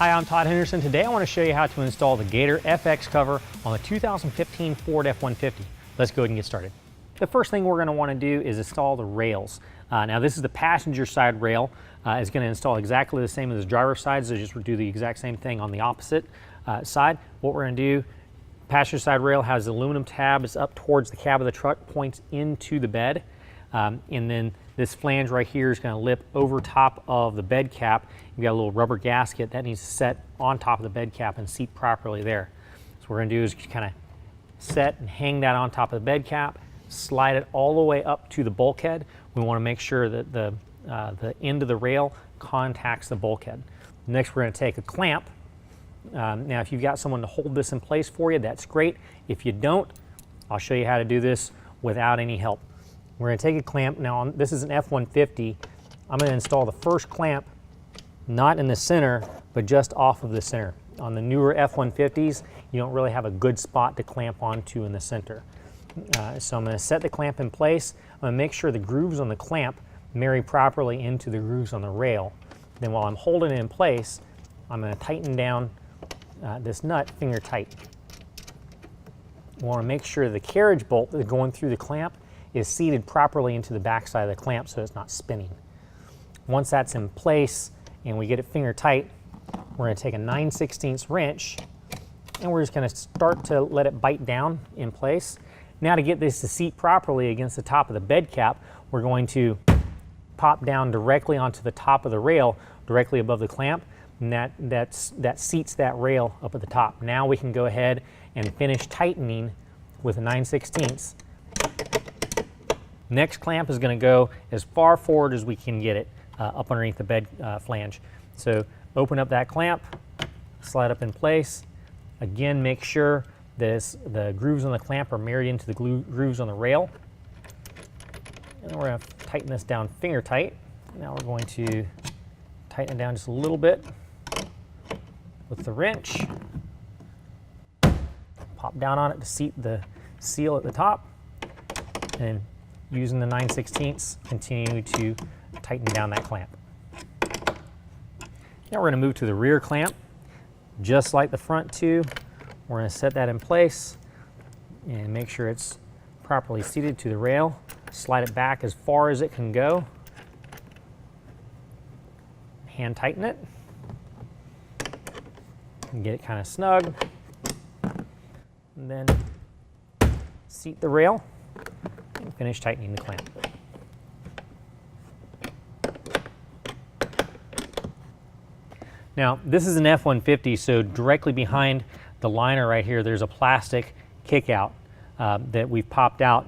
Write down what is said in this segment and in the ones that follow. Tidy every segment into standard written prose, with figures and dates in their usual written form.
Hi, I'm Todd Henderson. Today I want to show you how to install the Gator FX cover on the 2015 Ford F-150. Let's go ahead and get started. The first thing we're going to want to do is install the rails. Now this is the passenger side rail. It's going to install exactly the same as the driver's side, so just do the exact same thing on the opposite side. What we're going to do, passenger side rail has aluminum tabs up towards the cab of the truck, points into the bed. And then this flange right here is going to lip over top of the bed cap. You've got a little rubber gasket that needs to set on top of the bed cap and seat properly there. So what we're going to do is kind of set and hang that on top of the bed cap, slide it all the way up to the bulkhead. We want to make sure that the end of the rail contacts the bulkhead. Next, we're going to take a clamp. Now, if you've got someone to hold this in place for you, that's great. If you don't, I'll show you how to do this without any help. We're going to take a clamp. Now, this is an F-150. I'm going to install the first clamp not in the center, but just off of the center. On the newer F-150s, you don't really have a good spot to clamp onto in the center. So I'm going to set the clamp in place. I'm going to make sure the grooves on the clamp marry properly into the grooves on the rail. Then while I'm holding it in place, I'm going to tighten down this nut finger tight. We want to make sure the carriage bolt that's going through the clamp is seated properly into the back side of the clamp so it's not spinning. Once that's in place and we get it finger tight, we're going to take a 9/16 wrench and we're just going to start to let it bite down in place. Now, to get this to seat properly against the top of the bed cap, we're going to pop down directly onto the top of the rail, directly above the clamp, and that seats that rail up at the top. Now we can go ahead and finish tightening with a 9/16. Next clamp is going to go as far forward as we can get it up underneath the bed flange. So open up that clamp, slide up in place. Again, make sure that the grooves on the clamp are married into the grooves on the rail. And we're going to tighten this down finger tight. Now we're going to tighten it down just a little bit with the wrench. Pop down on it to seat the seal at the top. And using the 9/16, continue to tighten down that clamp. Now we're going to move to the rear clamp. Just like the front two, we're going to set that in place and make sure it's properly seated to the rail. Slide it back as far as it can go. Hand tighten it. And get it kind of snug. And then seat the rail and finish tightening the clamp. Now, this is an F-150, so directly behind the liner right here, there's a plastic kick out that we've popped out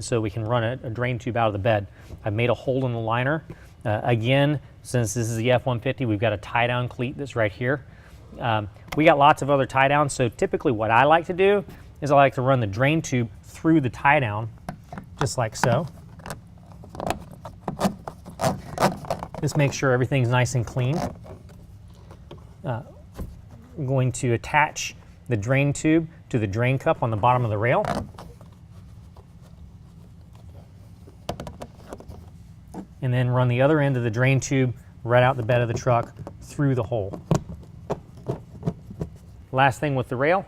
so we can run a drain tube out of the bed. I've made a hole in the liner. Again, since this is the F-150, we've got a tie-down cleat that's right here. We got lots of other tie-downs, so typically what I like to do is I like to run the drain tube through the tie-down, just like so. Just make sure everything's nice and clean. I'm going to attach the drain tube to the drain cup on the bottom of the rail. And then run the other end of the drain tube right out the bed of the truck through the hole. Last thing with the rail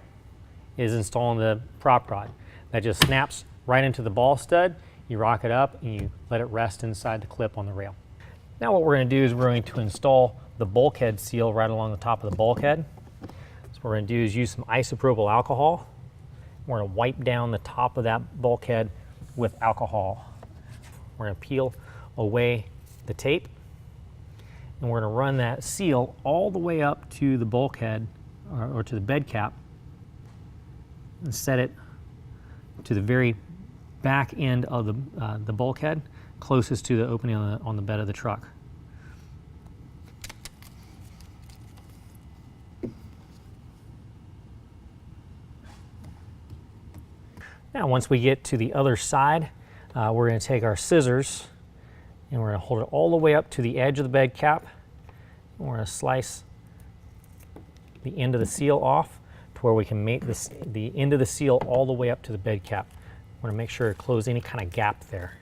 is installing the prop rod. That just snaps right into the ball stud. You rock it up and you let it rest inside the clip on the rail. Now what we're going to do is we're going to install the bulkhead seal right along the top of the bulkhead. So what we're going to do is use some isopropyl alcohol. We're going to wipe down the top of that bulkhead with alcohol. We're going to peel away the tape and we're going to run that seal all the way up to the bulkhead or to the bed cap and set it to the very back end of the bulkhead, closest to the opening on the bed of the truck. Now, once we get to the other side, we're going to take our scissors and we're going to hold it all the way up to the edge of the bed cap. And we're going to slice the end of the seal off to where we can make the end of the seal all the way up to the bed cap. We're going to make sure to close any kind of gap there.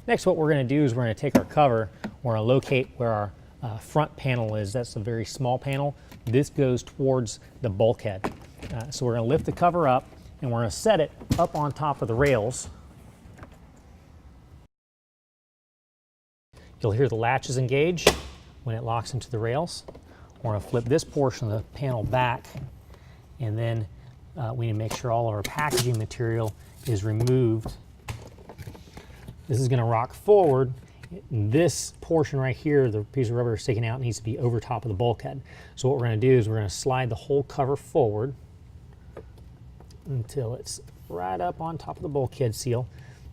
Next, what we're going to do is we're going to take our cover, We're going to locate where our front panel is. That's a very small panel. This goes towards the bulkhead. So we're going to lift the cover up and we're going to set it up on top of the rails. You'll hear the latches engage when it locks into the rails. We're going to flip this portion of the panel back, and then we need to make sure all of our packaging material is removed. This is going to rock forward. This portion right here, the piece of rubber sticking out, needs to be over top of the bulkhead. So what we're going to do is we're going to slide the whole cover forward until it's right up on top of the bulkhead seal.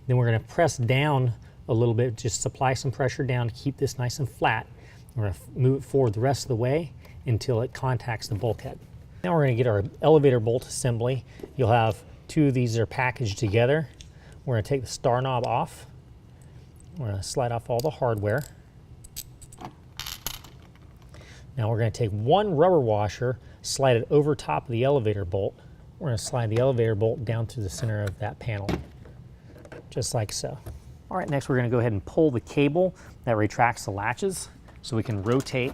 Then we're going to press down a little bit, just supply some pressure down to keep this nice and flat. We're going to move it forward the rest of the way until it contacts the bulkhead. Now we're going to get our elevator bolt assembly. You'll have two of these that are packaged together. We're going to take the star knob off. We're going to slide off all the hardware. Now we're going to take one rubber washer, slide it over top of the elevator bolt. We're going to slide the elevator bolt down through the center of that panel, just like so. All right, next we're going to go ahead and pull the cable that retracts the latches so we can rotate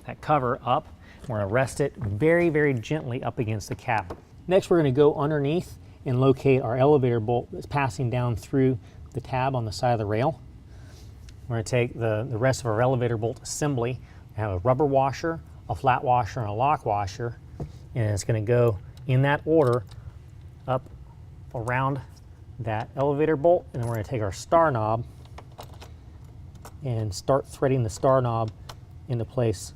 that cover up. We're going to rest it very, very gently up against the cab. Next we're going to go underneath and locate our elevator bolt that's passing down through the tab on the side of the rail. We're going to take the rest of our elevator bolt assembly. We have a rubber washer, a flat washer, and a lock washer, and it's going to go in that order up around that elevator bolt, and then we're going to take our star knob and start threading the star knob into place.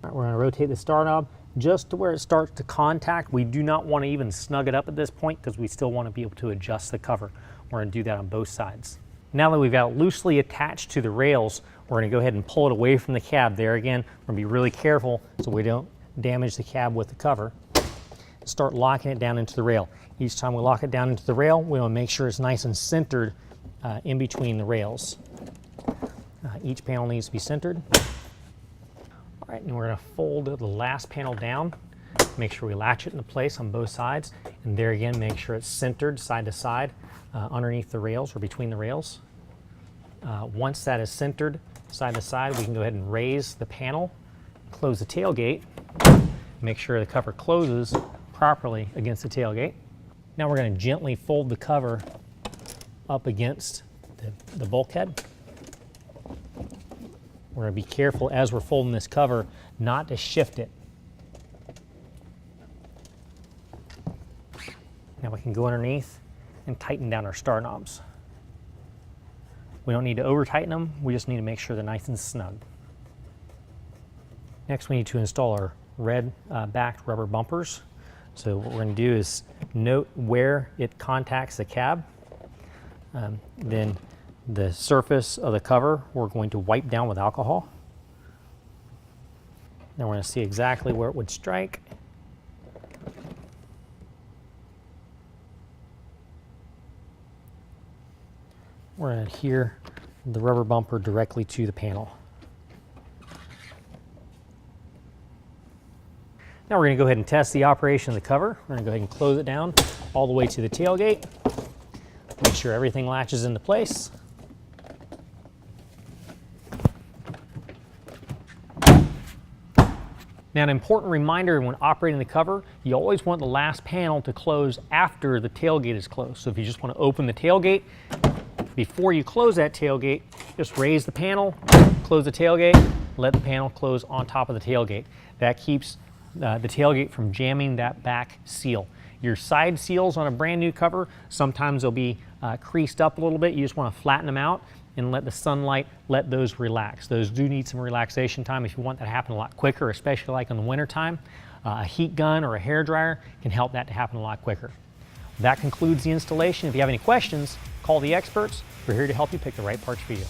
All right, we're going to rotate the star knob just to where it starts to contact. We do not want to even snug it up at this point because we still want to be able to adjust the cover. We're going to do that on both sides. Now that we've got it loosely attached to the rails, we're going to go ahead and pull it away from the cab. There again, we're going to be really careful so we don't damage the cab with the cover. Start locking it down into the rail. Each time we lock it down into the rail, we want to make sure it's nice and centered in between the rails. Each panel needs to be centered. All right, and we're going to fold the last panel down. Make sure we latch it into place on both sides. And there again, make sure it's centered side to side underneath the rails or between the rails. Once that is centered side to side, we can go ahead and raise the panel, close the tailgate, make sure the cover closes properly against the tailgate. Now we're going to gently fold the cover up against the bulkhead. We're going to be careful as we're folding this cover not to shift it. Now we can go underneath and tighten down our star knobs. We don't need to over tighten them, we just need to make sure they're nice and snug. Next we need to install our red backed rubber bumpers. So what we're going to do is note where it contacts the cab. Then the surface of the cover we're going to wipe down with alcohol. Then we're going to see exactly where it would strike. We're going to adhere the rubber bumper directly to the panel. Now we're going to go ahead and test the operation of the cover. We're going to go ahead and close it down all the way to the tailgate. Make sure everything latches into place. Now, an important reminder when operating the cover, you always want the last panel to close after the tailgate is closed. So if you just want to open the tailgate, before you close that tailgate, just raise the panel, close the tailgate, let the panel close on top of the tailgate. That keeps the tailgate from jamming that back seal. Your side seals on a brand new cover, sometimes they'll be creased up a little bit. You just want to flatten them out and let the sunlight, let those relax. Those do need some relaxation time if you want that to happen a lot quicker, especially like in the winter time. A heat gun or a hair dryer can help that to happen a lot quicker. That concludes the installation. If you have any questions, call the experts. We're here to help you pick the right parts for you.